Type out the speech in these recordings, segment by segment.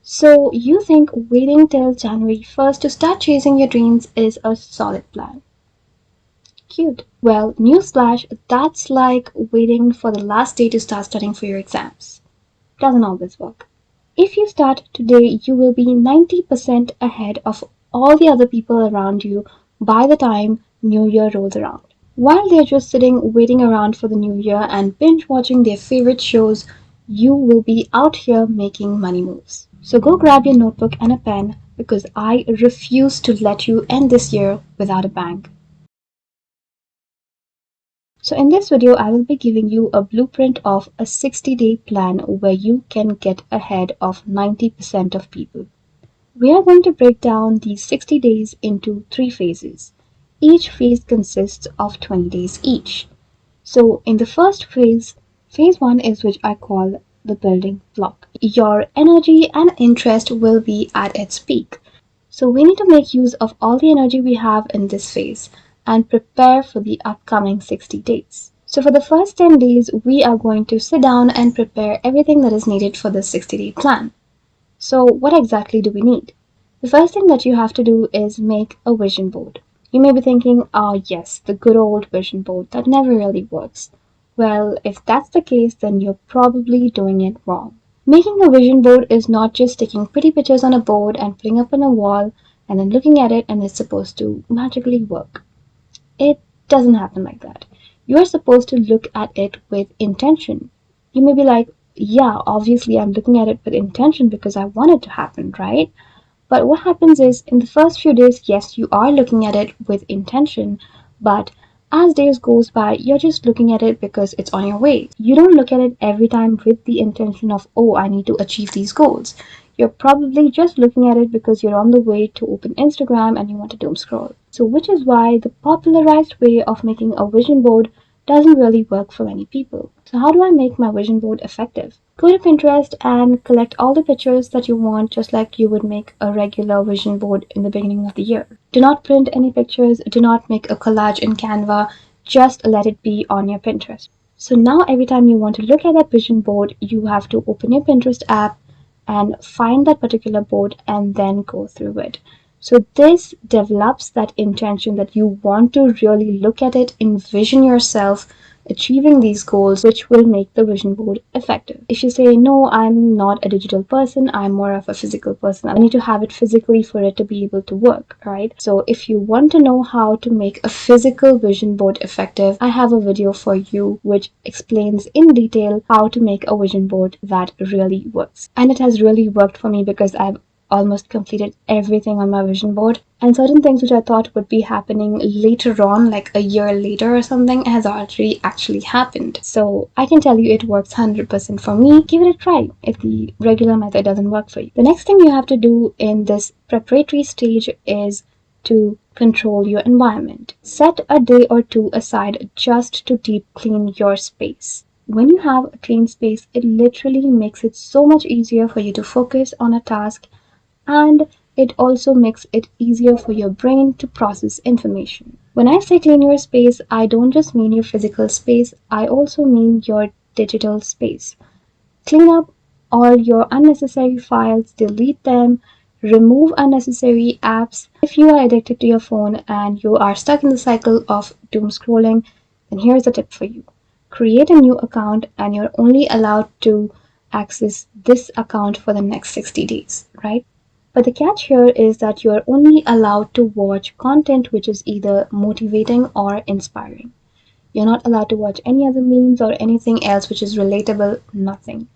So you think waiting till January 1st to start chasing your dreams is a solid plan. Cute. Well, newsflash, that's like waiting for the last day to start studying for your exams. Doesn't always work. If you start today, you will be 90% ahead of all the other people around you by the time New Year rolls around. While they're just sitting waiting around for the new year and binge watching their favorite shows, you will be out here making money moves. So go grab your notebook and a pen because I refuse to let you end this year without a bang. So in this video, I will be giving you a blueprint of a 60-day plan where you can get ahead of 90% of people. We are going to break down these 60 days into three phases. Each phase consists of 20 days each. So in the first phase, phase 1 is which I call the building block. Your energy and interest will be at its peak. So we need to make use of all the energy we have in this phase and prepare for the upcoming 60 days. So for the first 10 days, we are going to sit down and prepare everything that is needed for the 60-day plan. So what exactly do we need? The first thing that you have to do is make a vision board. You may be thinking, oh yes, the good old vision board that never really works. Well, if that's the case, then you're probably doing it wrong. Making a vision board is not just taking pretty pictures on a board and putting up on a wall and then looking at it and it's supposed to magically work. It doesn't happen like that. You're supposed to look at it with intention. You may be like, yeah, obviously I'm looking at it with intention because I want it to happen, right? But what happens is in the first few days, yes, you are looking at it with intention, but as days goes by, you're just looking at it because it's on your way. You don't look at it every time with the intention of, oh, I need to achieve these goals. You're probably just looking at it because you're on the way to open Instagram and you want to doom scroll. So, which is why the popularized way of making a vision board doesn't really work for many people. So, how do I make my vision board effective? Go to Pinterest and collect all the pictures that you want, just like you would make a regular vision board in the beginning of the year. Do not print any pictures, do not make a collage in Canva, just let it be on your Pinterest. So now every time you want to look at that vision board, you have to open your Pinterest app and find that particular board and then go through it. So this develops that intention that you want to really look at it, envision yourself achieving these goals, which will make the vision board effective. If you say, no, I'm not a digital person, I'm more of a physical person, I need to have it physically for it to be able to work, right? So if you want to know how to make a physical vision board effective, I have a video for you which explains in detail how to make a vision board that really works. And it has really worked for me because I've almost completed everything on my vision board, and certain things which I thought would be happening later on, like a year later or something, has already actually happened. So I can tell you it works 100% for me. Give it a try if the regular method doesn't work for you. The next thing you have to do in this preparatory stage is to control your environment. Set a day or two aside just to deep clean your space. When you have a clean space, it literally makes it so much easier for you to focus on a task, and it also makes it easier for your brain to process information. When I say clean your space, I don't just mean your physical space, I also mean your digital space. Clean up all your unnecessary files, delete them, remove unnecessary apps. If you are addicted to your phone and you are stuck in the cycle of doom scrolling, then here's a tip for you. Create a new account and you're only allowed to access this account for the next 60 days, right? But the catch here is that you are only allowed to watch content which is either motivating or inspiring. You're not allowed to watch any other memes or anything else which is relatable, nothing.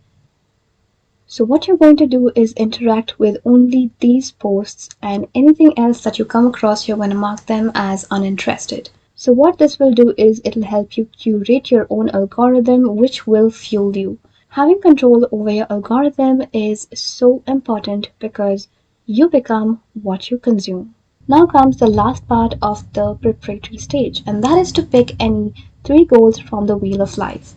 So what you're going to do is interact with only these posts, and anything else that you come across, you're going to mark them as uninterested. So what this will do is it'll help you curate your own algorithm, which will fuel you. Having control over your algorithm is so important because you become what you consume. Now comes the last part of the preparatory stage, and that is to pick any three goals from the wheel of life.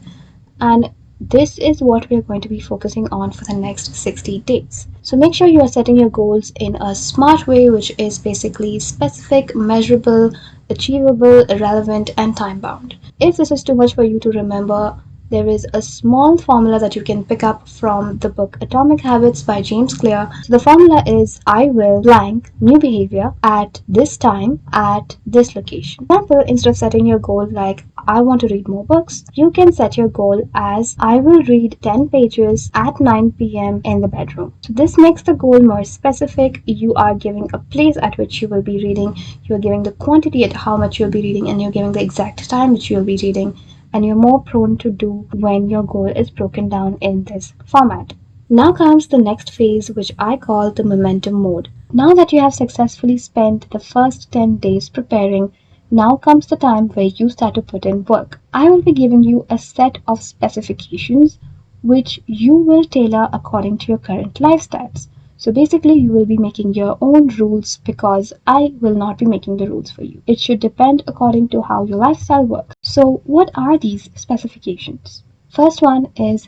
And this is what we are going to be focusing on for the next 60 days. So make sure you are setting your goals in a smart way, which is basically specific, measurable, achievable, relevant, and time bound. If this is too much for you to remember, There is a small formula that you can pick up from the book Atomic Habits by James Clear. So the formula is I will blank new behavior at this time at this location. For example, instead of setting your goal like I want to read more books, you can set your goal as I will read 10 pages at 9 p.m. in the bedroom. So this makes the goal more specific. You are giving a place at which you will be reading, you're giving the quantity at how much you'll be reading, and you're giving the exact time which you'll be reading, and you're more prone to do when your goal is broken down in this format. Now comes the next phase, which I call the momentum mode. Now that you have successfully spent the first 10 days preparing, now comes the time where you start to put in work. I will be giving you a set of specifications which you will tailor according to your current lifestyles. So basically, you will be making your own rules because I will not be making the rules for you. It should depend according to how your lifestyle works. So, what are these specifications? First one is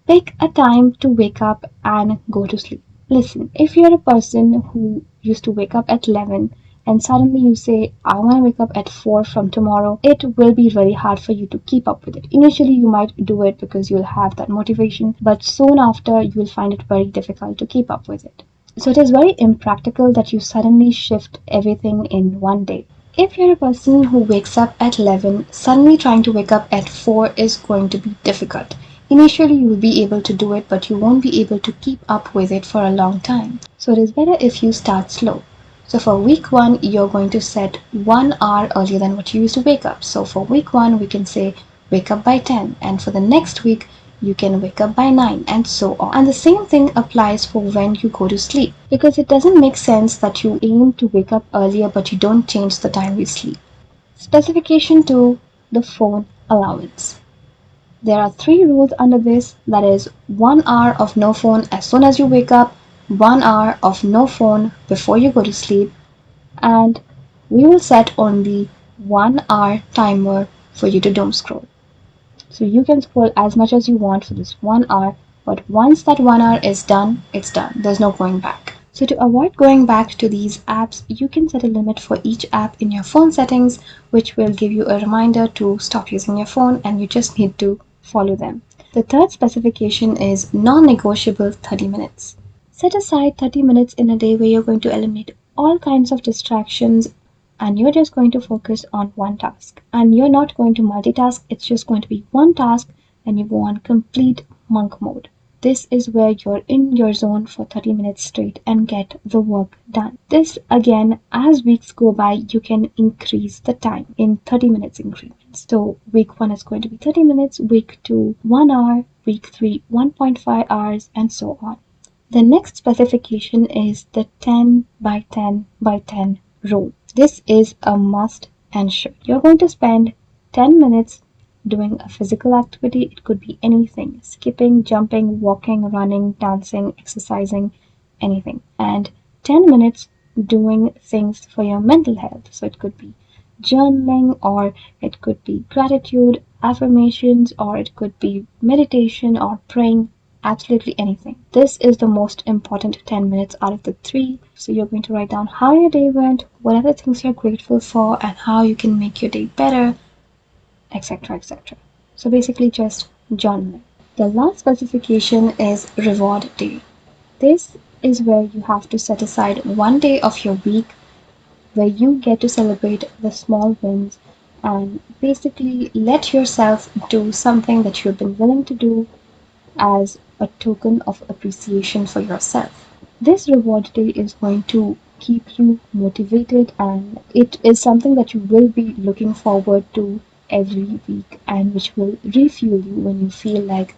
pick a time to wake up and go to sleep. Listen, if you're a person who used to wake up at 11 and suddenly you say, I want to wake up at 4 from tomorrow, it will be very hard for you to keep up with it. Initially, you might do it because you'll have that motivation, but soon after, you will find it very difficult to keep up with it. So, it is very impractical that you suddenly shift everything in one day. If you're a person who wakes up at 11, suddenly trying to wake up at 4 is going to be difficult. Initially, you will be able to do it, but you won't be able to keep up with it for a long time. So, it is better if you start slow. So, for week 1, you're going to set 1 hour earlier than what you used to wake up. So, for week 1, we can say wake up by 10, and for the next week, you can wake up by 9, and so on. And the same thing applies for when you go to sleep, because it doesn't make sense that you aim to wake up earlier but you don't change the time you sleep. Specification 2, the phone allowance. There are 3 rules under this, that is 1 hour of no phone as soon as you wake up, 1 hour of no phone before you go to sleep, and we will set only 1 hour timer for you to doom scroll. So you can scroll as much as you want for this 1 hour, but once that 1 hour is done, it's done. There's no going back. So to avoid going back to these apps, you can set a limit for each app in your phone settings, which will give you a reminder to stop using your phone, and you just need to follow them. The third specification is non-negotiable 30 minutes. Set aside 30 minutes in a day where you're going to eliminate all kinds of distractions and you're just going to focus on one task. And you're not going to multitask, it's just going to be one task and you go on complete monk mode. This is where you're in your zone for 30 minutes straight and get the work done. This again, as weeks go by, you can increase the time in 30 minutes increments. So week 1 is going to be 30 minutes, week 2, 1 hour, week 3, 1.5 hours, and so on. The next specification is the 10 by 10 by 10 rule. This is a must and should. You're going to spend 10 minutes doing a physical activity. It could be anything: skipping, jumping, walking, running, dancing, exercising, anything. And 10 minutes doing things for your mental health. So it could be journaling, or it could be gratitude, affirmations, or it could be meditation or praying. Absolutely anything. This is the most important 10 minutes out of the 3. So you're going to write down how your day went, what are the things you're grateful for, and how you can make your day better, etc. etc. So basically just journaling. The last specification is reward day. This is where you have to set aside one day of your week where you get to celebrate the small wins and basically let yourself do something that you've been willing to do as a token of appreciation for yourself. This reward day is going to keep you motivated, and it is something that you will be looking forward to every week and which will refuel you when you feel like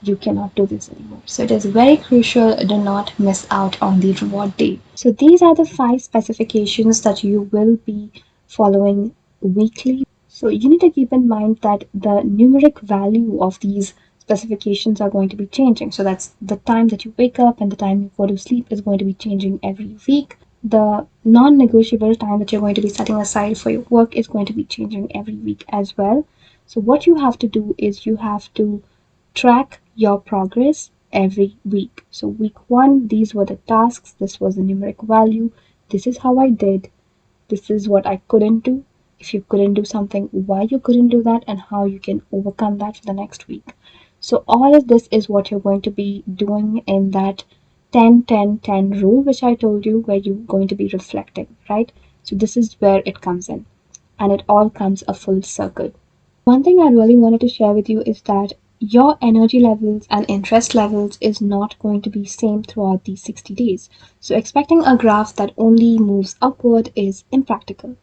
you cannot do this anymore. So it is very crucial, do not miss out on the reward day. So these are the 5 specifications that you will be following weekly. So you need to keep in mind that the numeric value of these specifications are going to be changing. So that's the time that you wake up and the time you go to sleep is going to be changing every week. The non-negotiable time that you're going to be setting aside for your work is going to be changing every week as well. So what you have to do is you have to track your progress every week. So week 1, these were the tasks, this was the numeric value, this is how I did, this is what I couldn't do, if you couldn't do something, why you couldn't do that, and how you can overcome that for the next week. So, all of this is what you're going to be doing in that 10-10-10 rule, which I told you, where you're going to be reflecting, right? So, this is where it comes in, and it all comes a full circle. One thing I really wanted to share with you is that your energy levels and interest levels is not going to be same throughout these 60 days. So expecting a graph that only moves upward is impractical.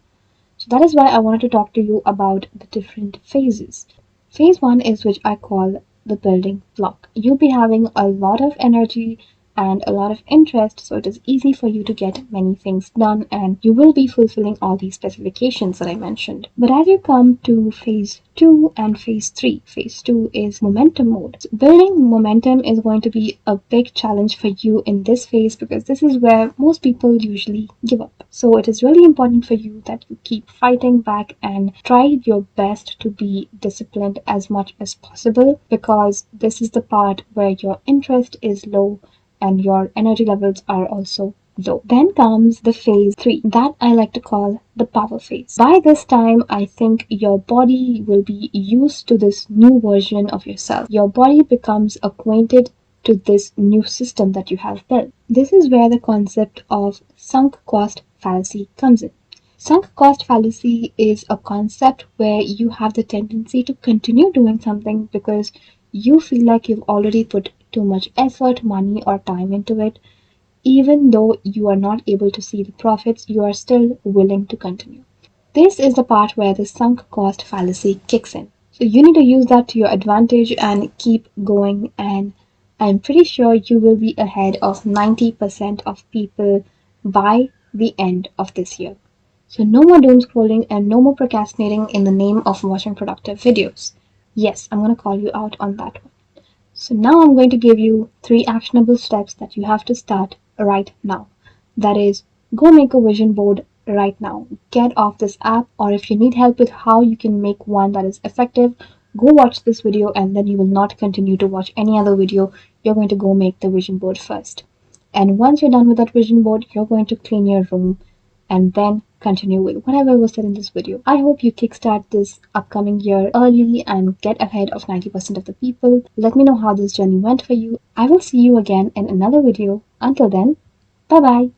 So that is why I wanted to talk to you about the different phases. Phase one is which I call the building block. You'll be having a lot of energy and a lot of interest, so it is easy for you to get many things done and you will be fulfilling all these specifications that I mentioned. But as you come to phase two and phase two is momentum mode. So building momentum is going to be a big challenge for you in this phase because this is where most people usually give up. So it is really important for you that you keep fighting back and try your best to be disciplined as much as possible because this is the part where your interest is low and your energy levels are also low. Then comes the phase 3 that I like to call the power phase. By this time, I think your body will be used to this new version of yourself. Your body becomes acquainted to this new system that you have built. This is where the concept of sunk cost fallacy comes in. Sunk cost fallacy is a concept where you have the tendency to continue doing something because you feel like you've already put too much effort, money, or time into it. Even though you are not able to see the profits, you are still willing to continue. This is the part where the sunk cost fallacy kicks in. So you need to use that to your advantage and keep going. And I'm pretty sure you will be ahead of 90% of people by the end of this year. So no more doom scrolling and no more procrastinating in the name of watching productive videos. Yes, I'm going to call you out on that one. So now I'm going to give you 3 actionable steps that you have to start right now. That is, go make a vision board right now. Get off this app, or if you need help with how you can make one that is effective, go watch this video and then you will not continue to watch any other video. You're going to go make the vision board first. And once you're done with that vision board, you're going to clean your room and then continue with whatever was said in this video. I hope you kickstart this upcoming year early and get ahead of 90% of the people. Let me know how this journey went for you. I will see you again in another video. Until then, bye bye.